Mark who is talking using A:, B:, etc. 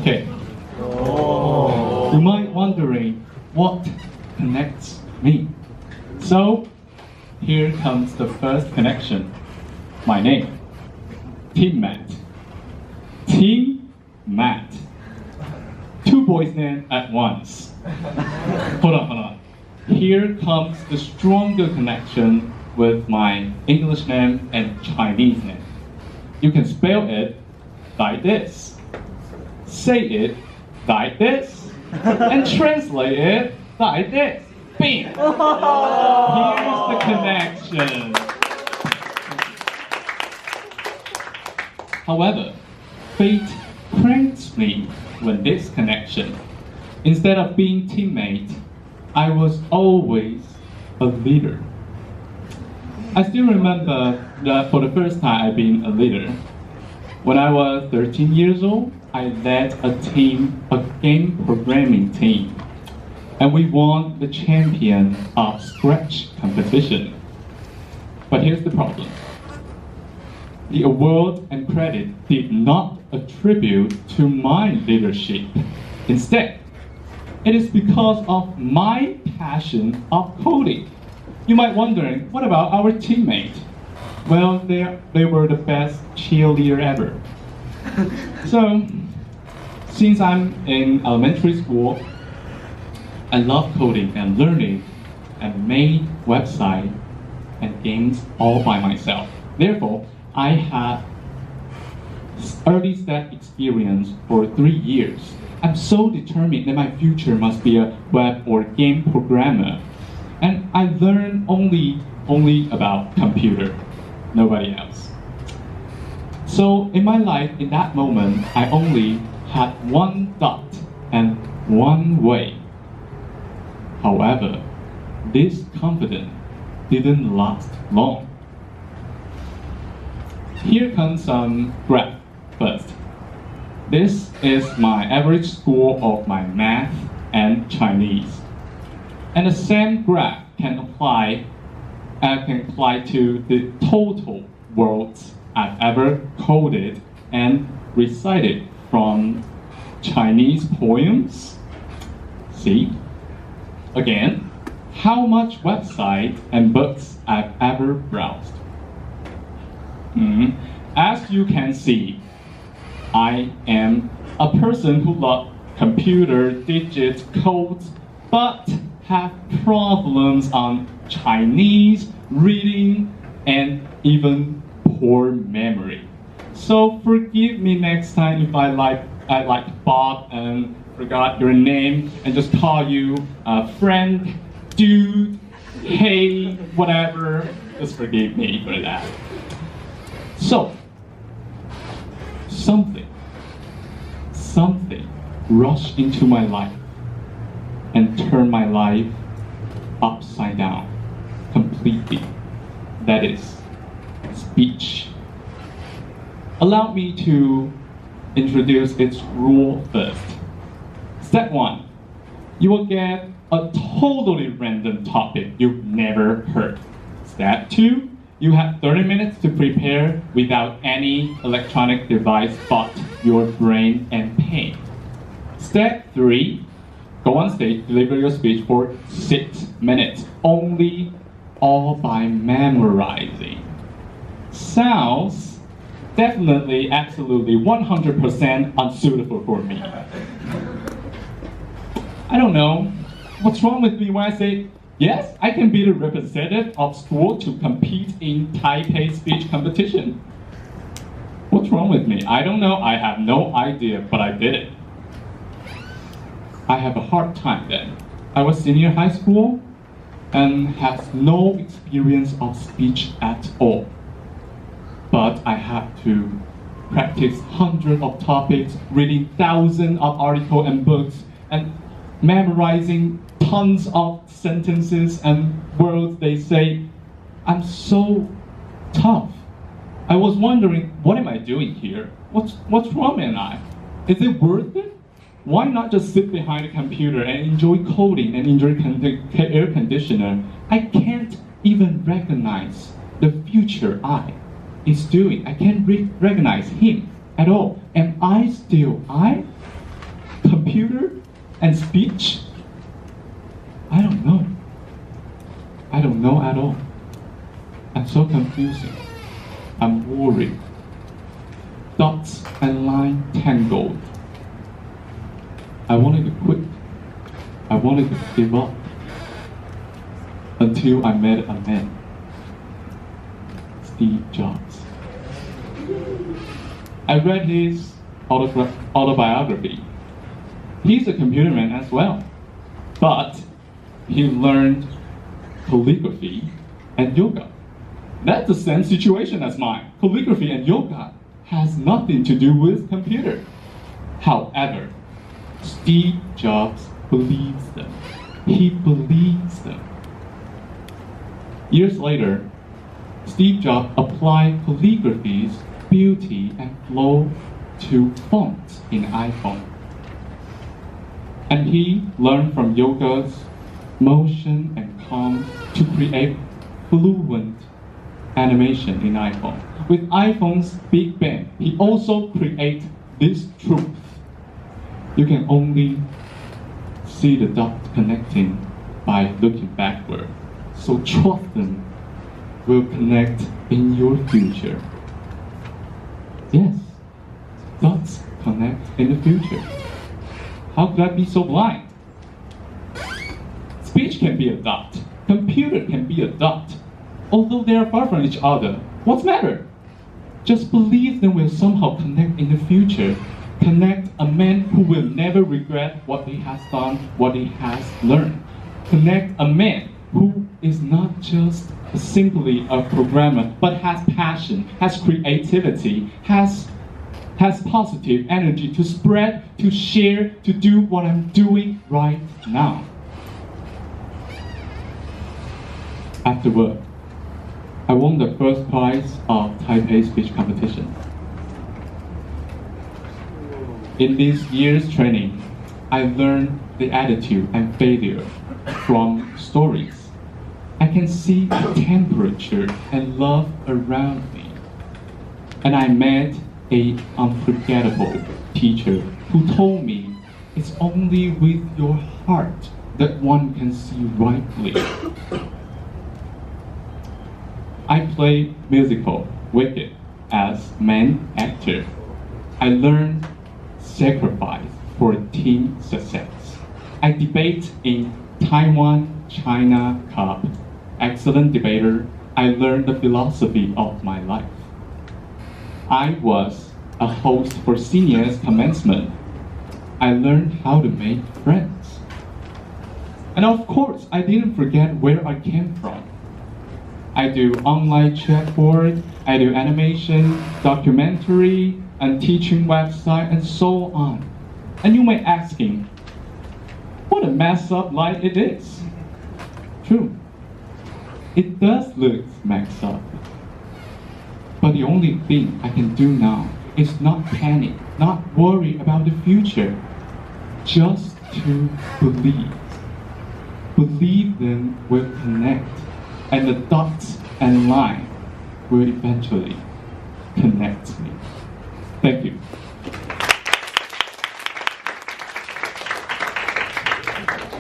A: Okay. You might wondering what connects me. So here comes the first connection. My name, Timmatt. Timmatt. Two boys' names at once. Hold on. Here comes the stronger connection with my English name and Chinese name. You can spell it like this, say it like this, and translate it like this. Bam! Here's the connection. However, fate pranks me with this connection. Instead of being teammate, I was always a leader. I still remember that for the first time I've been a leader. When I was 13 years old, I led a game programming team. And we won the champion of Scratch competition. But here's the problem. The award and credit did not attribute to my leadership. Instead, it is because of my passion of coding. You might wondering, what about our teammate? Well, they were the best cheerleader ever. So, since I'm in elementary school, I love coding and learning and made websites and games all by myself. Therefore, I had early step experience for 3 years. I'm so determined that my future must be a web or game programmer. And I learned only about computer, nobody else. So in my life, in that moment, I only had one thought and one way. However, this confidence didn't last long. Here comes some graph first. This is my average score of my math and Chinese. And the same graph can apply to the total words I've ever coded and recited from Chinese poems. See? Again, how much website and books I've ever browsed. As you can see, I am a person who loves computer, digits, codes, but have problems on Chinese, reading, and even poor memory. So forgive me next time if I like Bob and forgot your name and just call you friend, dude, hey, whatever. Just forgive me for that. So, something rushed into my life and turned my life upside down completely. That is speech. Allow me to introduce its rule first. Step 1, you will get a totally random topic you've never heard. Step 2, you have 30 minutes to prepare without any electronic device but your brain and pen. Step 3, go on stage, deliver your speech for 6 minutes, only all by memorizing. Sounds definitely, absolutely, 100% unsuitable for me. I don't know what's wrong with me when I say, yes, I can be the representative of school to compete in Taipei speech competition. What's wrong with me? I don't know, I have no idea, but I did it. I have a hard time then. I was senior high school and have no experience of speech at all. But I have to practice hundreds of topics, reading thousands of articles and books, and memorizing tons of sentences and words they say. I'm so tough. I was wondering, what am I doing here? What's wrong with I? Is it worth it? Why not just sit behind a computer and enjoy coding and enjoy air conditioner? I can't even recognize the future I is doing. I can't recognize him at all. Am I still I? And speech? I don't know. I don't know at all. I'm so confusing. I'm worried. Dots and line tangled. I wanted to quit. I wanted to give up. Until I met a man. Steve Jobs. I read his autobiography. He's a computer man as well. But he learned calligraphy and yoga. That's the same situation as mine. Calligraphy and yoga has nothing to do with computer. However, Steve Jobs believes them. He believes them. Years later, Steve Jobs applied calligraphy's beauty and flow to fonts in iPhone. And he learned from yoga's motion and calm to create fluent animation in iPhone. With iPhone's Big Bang, he also created this truth. You can only see the dots connecting by looking backward. So trust them will connect in your future. Yes, dots connect in the future. How could I be so blind? Speech can be a dot. Computer can be a dot. Although they are far from each other, what's the matter? Just believe them will somehow connect in the future. Connect a man who will never regret what he has done, what he has learned. Connect a man who is not just simply a programmer, but has passion, has creativity, has positive energy to spread, to share, to do what I'm doing right now. Afterward, I won the first prize of Type A speech competition. In this year's training, I learned the attitude and failure from stories. I can see the temperature and love around me. And I met an unforgettable teacher who told me it's only with your heart that one can see rightly. I played musical Wicked as main actor. I learned sacrifice for team success. I debate in Taiwan-China Cup. Excellent debater. I learned the philosophy of my life. I was a host for seniors commencement. I learned how to make friends. And of course, I didn't forget where I came from. I do online chat board, I do animation, documentary, and teaching website, and so on. And you may asking, what a messed up life it is. True, it does look messed up. But the only thing I can do now is not panic, not worry about the future, just to believe. Believe them will connect, and the dots and line will eventually connect me. Thank you.